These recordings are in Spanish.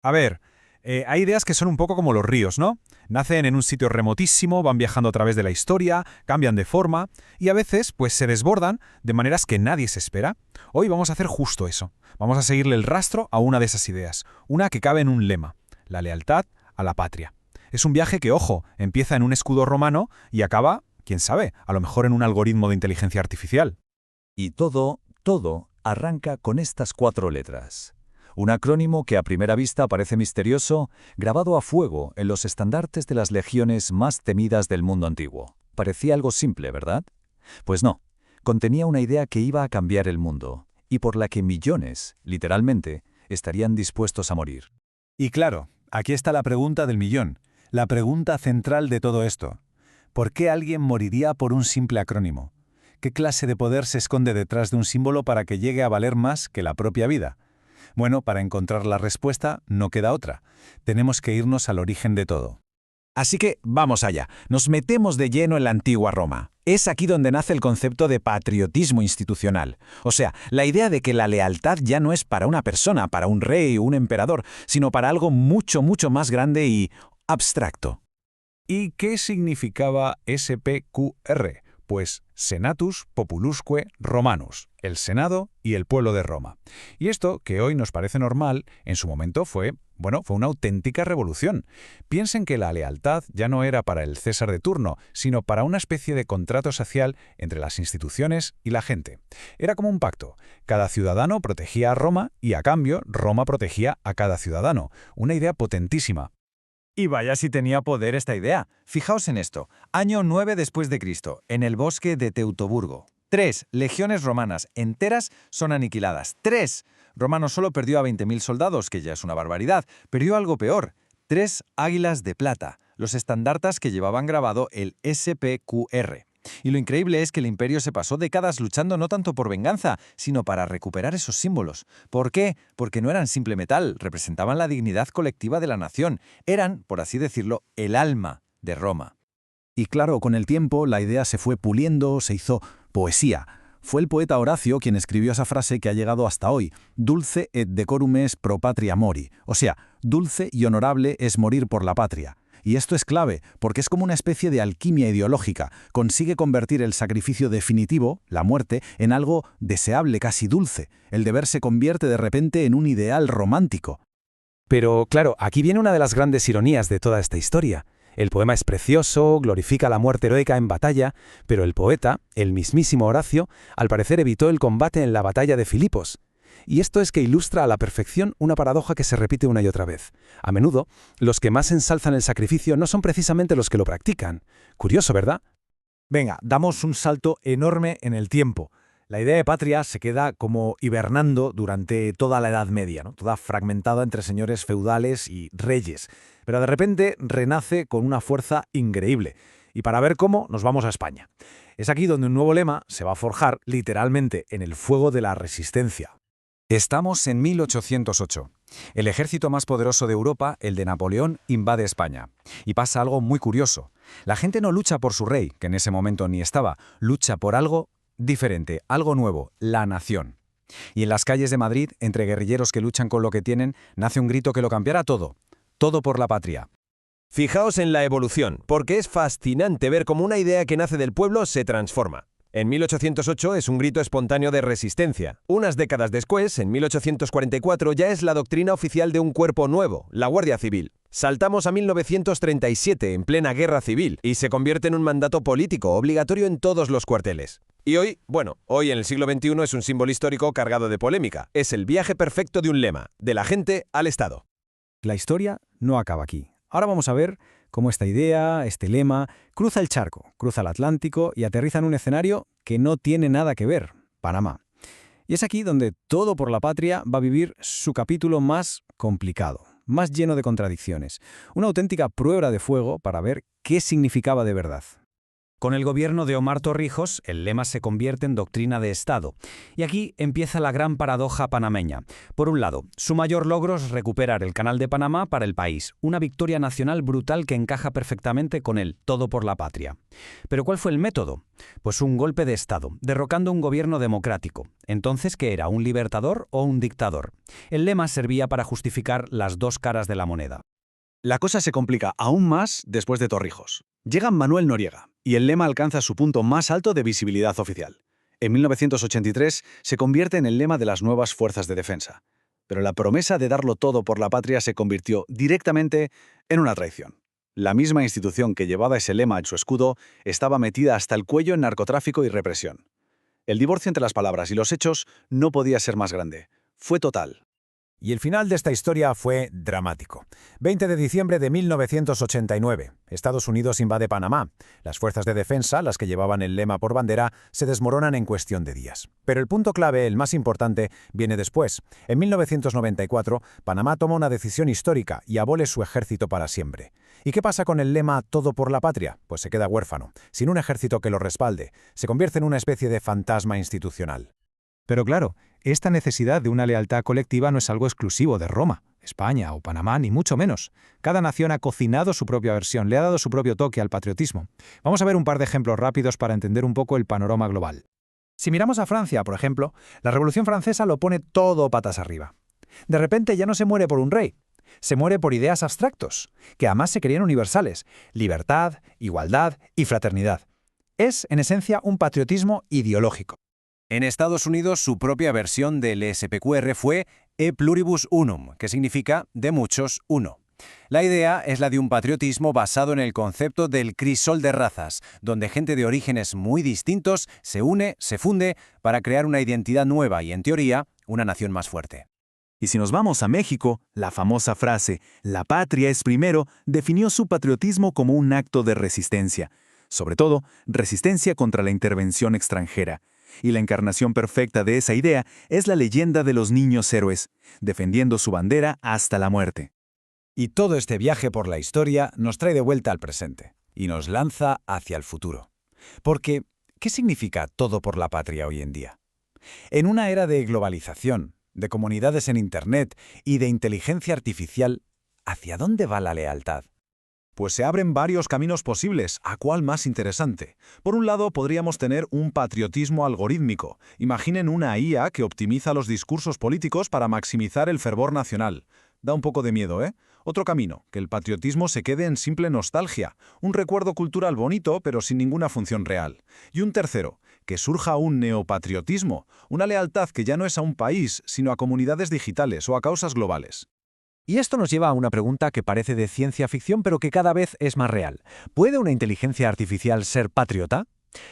A ver, hay ideas que son un poco como los ríos, ¿no? Nacen en un sitio remotísimo, van viajando a través de la historia, cambian de forma y a veces pues se desbordan de maneras que nadie se espera. Hoy vamos a hacer justo eso. Vamos a seguirle el rastro a una de esas ideas, una que cabe en un lema, la lealtad a la patria. Es un viaje que, ojo, empieza en un escudo romano y acaba, quién sabe, a lo mejor en un algoritmo de inteligencia artificial. Y todo arranca con estas 4 letras. Un acrónimo que a primera vista parece misterioso, grabado a fuego en los estandartes de las legiones más temidas del mundo antiguo. Parecía algo simple, ¿verdad? Pues no, contenía una idea que iba a cambiar el mundo, y por la que millones, literalmente, estarían dispuestos a morir. Y claro, aquí está la pregunta del millón, la pregunta central de todo esto. ¿Por qué alguien moriría por un simple acrónimo? ¿Qué clase de poder se esconde detrás de un símbolo para que llegue a valer más que la propia vida? Bueno, para encontrar la respuesta no queda otra. Tenemos que irnos al origen de todo. Así que vamos allá, nos metemos de lleno en la antigua Roma. Es aquí donde nace el concepto de patriotismo institucional. O sea, la idea de que la lealtad ya no es para una persona, para un rey o un emperador, sino para algo mucho, mucho más grande y abstracto. ¿Y qué significaba SPQR? Pues Senatus Populusque Romanus, el Senado y el pueblo de Roma. Y esto, que hoy nos parece normal, en su momento fue una auténtica revolución. Piensen que la lealtad ya no era para el César de turno, sino para una especie de contrato social entre las instituciones y la gente. Era como un pacto. Cada ciudadano protegía a Roma y, a cambio, Roma protegía a cada ciudadano. Una idea potentísima. Y vaya si tenía poder esta idea. Fijaos en esto. Año 9 después de Cristo, en el bosque de Teutoburgo. 3 legiones romanas enteras son aniquiladas. 3. Romano solo perdió a 20.000 soldados, que ya es una barbaridad. Perdió algo peor. 3 águilas de plata, los estandartas que llevaban grabado el SPQR. Y lo increíble es que el imperio se pasó décadas luchando no tanto por venganza, sino para recuperar esos símbolos. ¿Por qué? Porque no eran simple metal, representaban la dignidad colectiva de la nación. Eran, por así decirlo, el alma de Roma. Y claro, con el tiempo la idea se fue puliendo, se hizo poesía. Fue el poeta Horacio quien escribió esa frase que ha llegado hasta hoy, dulce et decorum est pro patria mori, o sea, dulce y honorable es morir por la patria. Y esto es clave, porque es como una especie de alquimia ideológica. Consigue convertir el sacrificio definitivo, la muerte, en algo deseable, casi dulce. El deber se convierte de repente en un ideal romántico. Pero, claro, aquí viene una de las grandes ironías de toda esta historia. El poema es precioso, glorifica la muerte heroica en batalla, pero el poeta, el mismísimo Horacio, al parecer evitó el combate en la batalla de Filipos. Y esto es que ilustra a la perfección una paradoja que se repite una y otra vez. A menudo, los que más ensalzan el sacrificio no son precisamente los que lo practican. Curioso, ¿verdad? Venga, damos un salto enorme en el tiempo. La idea de patria se queda como hibernando durante toda la Edad Media, ¿no? Toda fragmentada entre señores feudales y reyes. Pero de repente renace con una fuerza increíble. Y para ver cómo, nos vamos a España. Es aquí donde un nuevo lema se va a forjar literalmente en el fuego de la resistencia. Estamos en 1808. El ejército más poderoso de Europa, el de Napoleón, invade España. Y pasa algo muy curioso. La gente no lucha por su rey, que en ese momento ni estaba, lucha por algo diferente, algo nuevo, la nación. Y en las calles de Madrid, entre guerrilleros que luchan con lo que tienen, nace un grito que lo cambiará todo. Todo por la patria. Fijaos en la evolución, porque es fascinante ver cómo una idea que nace del pueblo se transforma. En 1808 es un grito espontáneo de resistencia. Unas décadas después, en 1844, ya es la doctrina oficial de un cuerpo nuevo, la Guardia Civil. Saltamos a 1937, en plena guerra civil, y se convierte en un mandato político obligatorio en todos los cuarteles. Y hoy en el siglo XXI es un símbolo histórico cargado de polémica. Es el viaje perfecto de un lema, de la gente al Estado. La historia no acaba aquí. Ahora vamos a ver cómo esta idea, este lema, cruza el charco, cruza el Atlántico y aterriza en un escenario que no tiene nada que ver, Panamá. Y es aquí donde Todo por la Patria va a vivir su capítulo más complicado, más lleno de contradicciones, una auténtica prueba de fuego para ver qué significaba de verdad. Con el gobierno de Omar Torrijos, el lema se convierte en doctrina de Estado. Y aquí empieza la gran paradoja panameña. Por un lado, su mayor logro es recuperar el Canal de Panamá para el país, una victoria nacional brutal que encaja perfectamente con el todo por la patria. Pero ¿cuál fue el método? Pues un golpe de Estado, derrocando un gobierno democrático. Entonces, ¿qué era? ¿Un libertador o un dictador? El lema servía para justificar las dos caras de la moneda. La cosa se complica aún más después de Torrijos. Llega Manuel Noriega, y el lema alcanza su punto más alto de visibilidad oficial. En 1983 se convierte en el lema de las nuevas fuerzas de defensa. Pero la promesa de darlo todo por la patria se convirtió directamente en una traición. La misma institución que llevaba ese lema en su escudo estaba metida hasta el cuello en narcotráfico y represión. El divorcio entre las palabras y los hechos no podía ser más grande. Fue total. Y el final de esta historia fue dramático. 20 de diciembre de 1989. Estados Unidos invade Panamá. Las fuerzas de defensa, las que llevaban el lema por bandera, se desmoronan en cuestión de días. Pero el punto clave, el más importante, viene después. En 1994, Panamá toma una decisión histórica y abole su ejército para siempre. ¿Y qué pasa con el lema «Todo por la patria»? Pues se queda huérfano, sin un ejército que lo respalde. Se convierte en una especie de fantasma institucional. Pero claro, esta necesidad de una lealtad colectiva no es algo exclusivo de Roma, España o Panamá, ni mucho menos. Cada nación ha cocinado su propia versión, le ha dado su propio toque al patriotismo. Vamos a ver un par de ejemplos rápidos para entender un poco el panorama global. Si miramos a Francia, por ejemplo, la Revolución Francesa lo pone todo patas arriba. De repente ya no se muere por un rey, se muere por ideas abstractos, que además se creían universales: libertad, igualdad y fraternidad. Es, en esencia, un patriotismo ideológico. En Estados Unidos, su propia versión del SPQR fue E pluribus unum, que significa de muchos uno. La idea es la de un patriotismo basado en el concepto del crisol de razas, donde gente de orígenes muy distintos se une, se funde, para crear una identidad nueva y, en teoría, una nación más fuerte. Y si nos vamos a México, la famosa frase «La patria es primero» definió su patriotismo como un acto de resistencia. Sobre todo, resistencia contra la intervención extranjera. Y la encarnación perfecta de esa idea es la leyenda de los niños héroes, defendiendo su bandera hasta la muerte. Y todo este viaje por la historia nos trae de vuelta al presente y nos lanza hacia el futuro. Porque, ¿qué significa todo por la patria hoy en día? En una era de globalización, de comunidades en Internet y de inteligencia artificial, ¿hacia dónde va la lealtad? Pues se abren varios caminos posibles, ¿a cuál más interesante? Por un lado, podríamos tener un patriotismo algorítmico. Imaginen una IA que optimiza los discursos políticos para maximizar el fervor nacional. Da un poco de miedo, ¿eh? Otro camino, que el patriotismo se quede en simple nostalgia, un recuerdo cultural bonito pero sin ninguna función real. Y un tercero, que surja un neopatriotismo, una lealtad que ya no es a un país, sino a comunidades digitales o a causas globales. Y esto nos lleva a una pregunta que parece de ciencia ficción, pero que cada vez es más real. ¿Puede una inteligencia artificial ser patriota?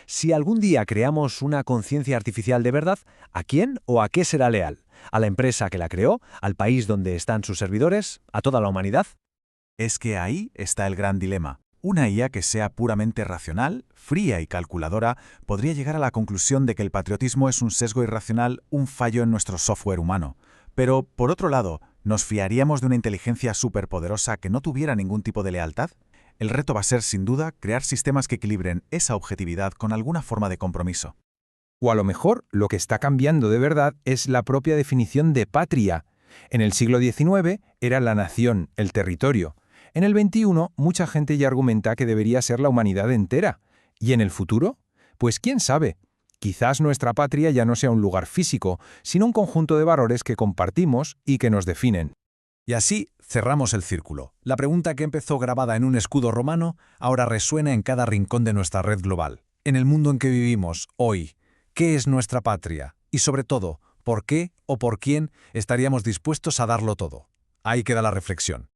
Si algún día creamos una conciencia artificial de verdad, ¿a quién o a qué será leal? ¿A la empresa que la creó? ¿Al país donde están sus servidores? ¿A toda la humanidad? Es que ahí está el gran dilema. Una IA que sea puramente racional, fría y calculadora, podría llegar a la conclusión de que el patriotismo es un sesgo irracional, un fallo en nuestro software humano. Pero, por otro lado, ¿nos fiaríamos de una inteligencia superpoderosa que no tuviera ningún tipo de lealtad? El reto va a ser, sin duda, crear sistemas que equilibren esa objetividad con alguna forma de compromiso. O a lo mejor lo que está cambiando de verdad es la propia definición de patria. En el siglo XIX era la nación, el territorio. En el XXI mucha gente ya argumenta que debería ser la humanidad entera. ¿Y en el futuro? Pues quién sabe. Quizás nuestra patria ya no sea un lugar físico, sino un conjunto de valores que compartimos y que nos definen. Y así cerramos el círculo. La pregunta que empezó grabada en un escudo romano ahora resuena en cada rincón de nuestra red global. En el mundo en que vivimos hoy, ¿qué es nuestra patria? Y sobre todo, ¿por qué o por quién estaríamos dispuestos a darlo todo? Ahí queda la reflexión.